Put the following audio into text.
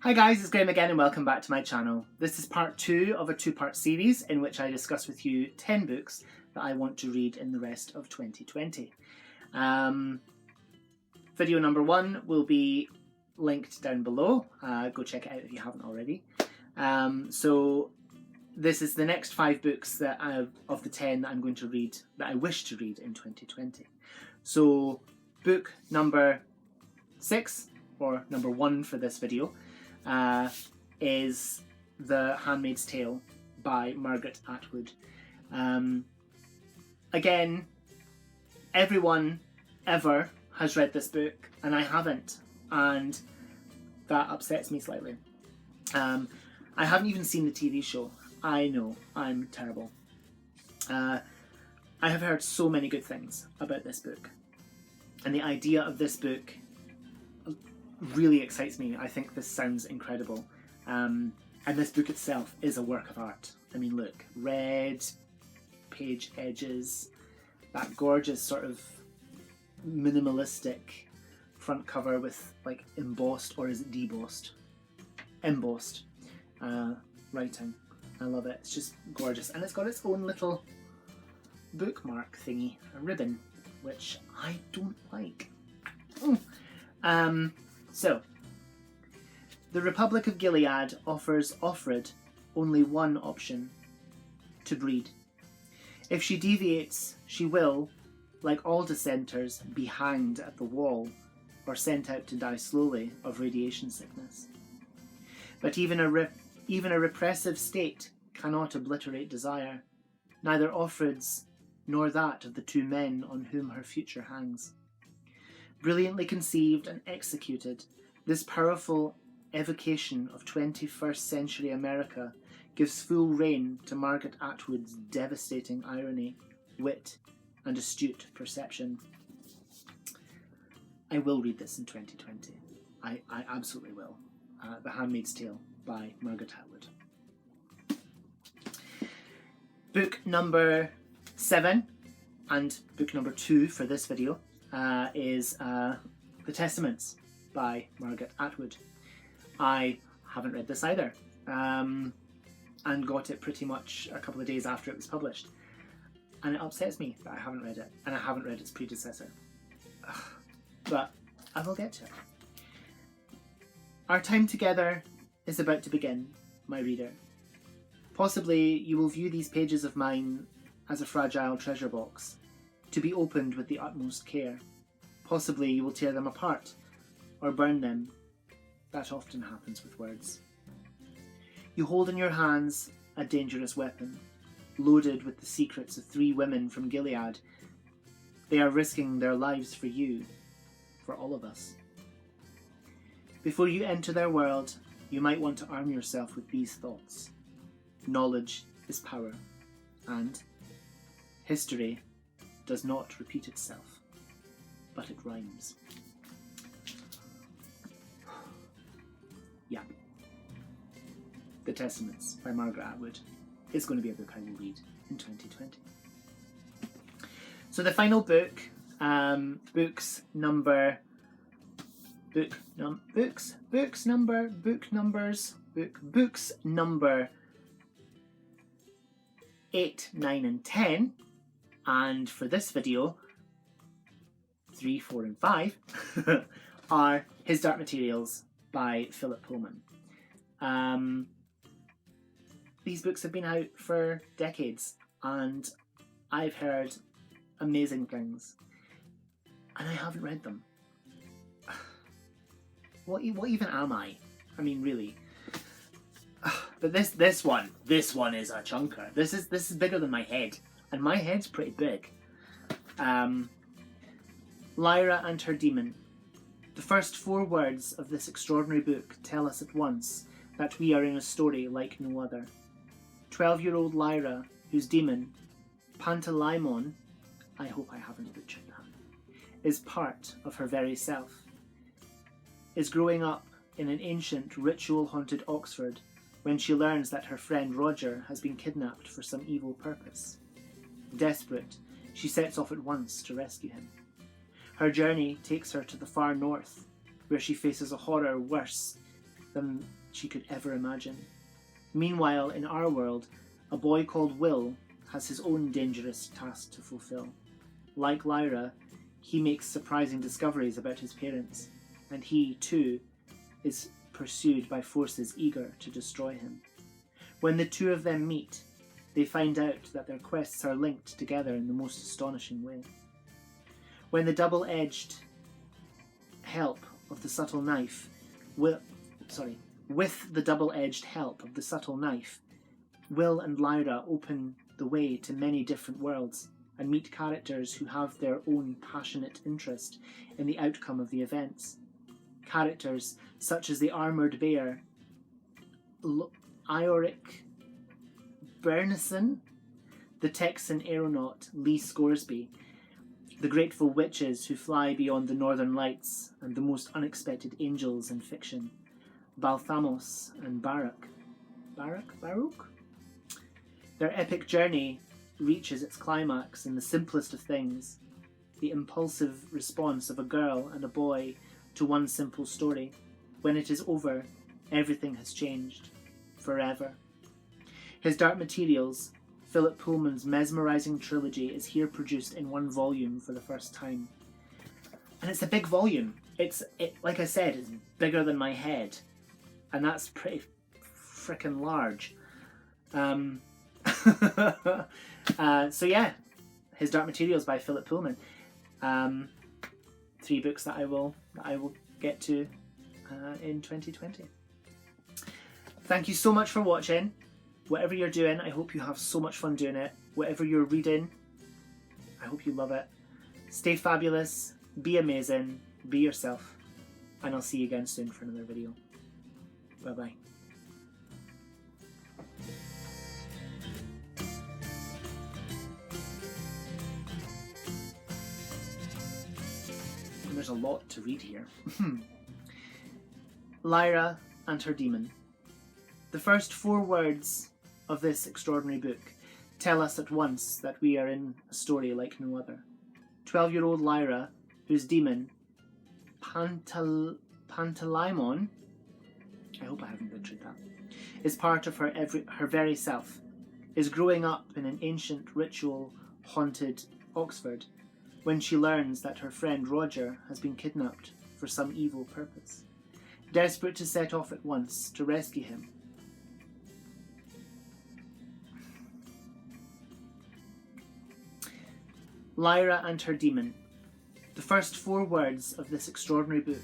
Hi guys, it's Graham again and welcome back to my channel. This is part 2 of a 2-part series in which I discuss with you 10 books that I want to read in the rest of 2020. Video number 1 will be linked down below. Go check it out if you haven't already. So this is the next 5 books that of the 10 that I'm going to read, that I wish to read in 2020. So book number 6, or number 1 for this video, is The Handmaid's Tale by Margaret Atwood. Again, everyone ever has read this book and I haven't, and that upsets me slightly. I haven't even seen the TV show. I know, I'm terrible. I have heard so many good things about this book, and the idea of this book really excites me. I think this sounds incredible. And this book itself is a work of art. I mean, look, red page edges, that gorgeous sort of minimalistic front cover with like embossed, or is it debossed? Embossed writing. I love it. It's just gorgeous. And it's got its own little bookmark thingy, a ribbon, which I don't like. So, the Republic of Gilead offers Offred only one option: to breed. If she deviates, she will, like all dissenters, be hanged at the wall or sent out to die slowly of radiation sickness. But even a repressive state cannot obliterate desire, neither Offred's nor that of the 2 men on whom her future hangs. Brilliantly conceived and executed, this powerful evocation of 21st century America gives full rein to Margaret Atwood's devastating irony, wit, and astute perception. I will read this in 2020. I absolutely will. The Handmaid's Tale by Margaret Atwood. Book number 7, and book number 2 for this video, is The Testaments by Margaret Atwood. I haven't read this either, and got it pretty much a couple of days after it was published. And it upsets me that I haven't read it, and I haven't read its predecessor. But I will get to it. Our time together is about to begin, my reader. Possibly you will view these pages of mine as a fragile treasure box, to be opened with the utmost care. Possibly you will tear them apart, or burn them. That often happens with words. You hold in your hands a dangerous weapon, loaded with the secrets of 3 women from Gilead. They are risking their lives for you, for all of us. Before you enter their world, you might want to arm yourself with these thoughts. Knowledge is power, and history does not repeat itself, but it rhymes. Yeah. The Testaments by Margaret Atwood is going to be a book I will read in 2020. So the final book, books numbers 8, 9 and 10, and for this video 3, 4 and 5 are His Dark Materials by Philip Pullman. These books have been out for decades and I've heard amazing things, and I haven't read them. What even am I? I mean, really. But this one is a chunker. This is bigger than my head, and my head's pretty big. Lyra and Her Demon. The first 4 words of this extraordinary book tell us at once that we are in a story like no other. 12-year-old Lyra, whose demon, Pantalaimon, I hope I haven't butchered that, is part of her very self, is growing up in an ancient, ritual-haunted Oxford when she learns that her friend Roger has been kidnapped for some evil purpose. Desperate, she sets off at once to rescue him. Her journey takes her to the far north, where she faces a horror worse than she could ever imagine. Meanwhile, in our world, a boy called Will has his own dangerous task to fulfill. Like Lyra, he makes surprising discoveries about his parents, and he, too, is pursued by forces eager to destroy him. When the two of them meet, they find out that their quests are linked together in the most astonishing way. When the double-edged help of the subtle knife, with the double-edged help of the subtle knife, Will and Lyra open the way to many different worlds and meet characters who have their own passionate interest in the outcome of the events. Characters such as the armoured bear, Ioric Bernison, the Texan aeronaut Lee Scoresby, the grateful witches who fly beyond the northern lights, and the most unexpected angels in fiction, Balthamos and Baruch. Their epic journey reaches its climax in the simplest of things, the impulsive response of a girl and a boy to one simple story. When it is over, everything has changed, forever. His Dark Materials, Philip Pullman's mesmerising trilogy, is here produced in one volume for the first time. And it's a big volume. Like I said, it's bigger than my head. And that's pretty frickin' large. So yeah, His Dark Materials by Philip Pullman. 3 books that I will get to in 2020. Thank you so much for watching. Whatever you're doing, I hope you have so much fun doing it. Whatever you're reading, I hope you love it. Stay fabulous, be amazing, be yourself, and I'll see you again soon for another video. Bye bye. And there's a lot to read here. Lyra and her demon. The first 4 words of this extraordinary book tell us at once that we are in a story like no other. 12-year-old Lyra, whose demon, Pantalaimon, I hope I haven't butchered that, is part of her very self, is growing up in an ancient ritual-haunted Oxford when she learns that her friend Roger has been kidnapped for some evil purpose. Desperate to set off at once to rescue him, Lyra and her demon. The first 4 words of this extraordinary book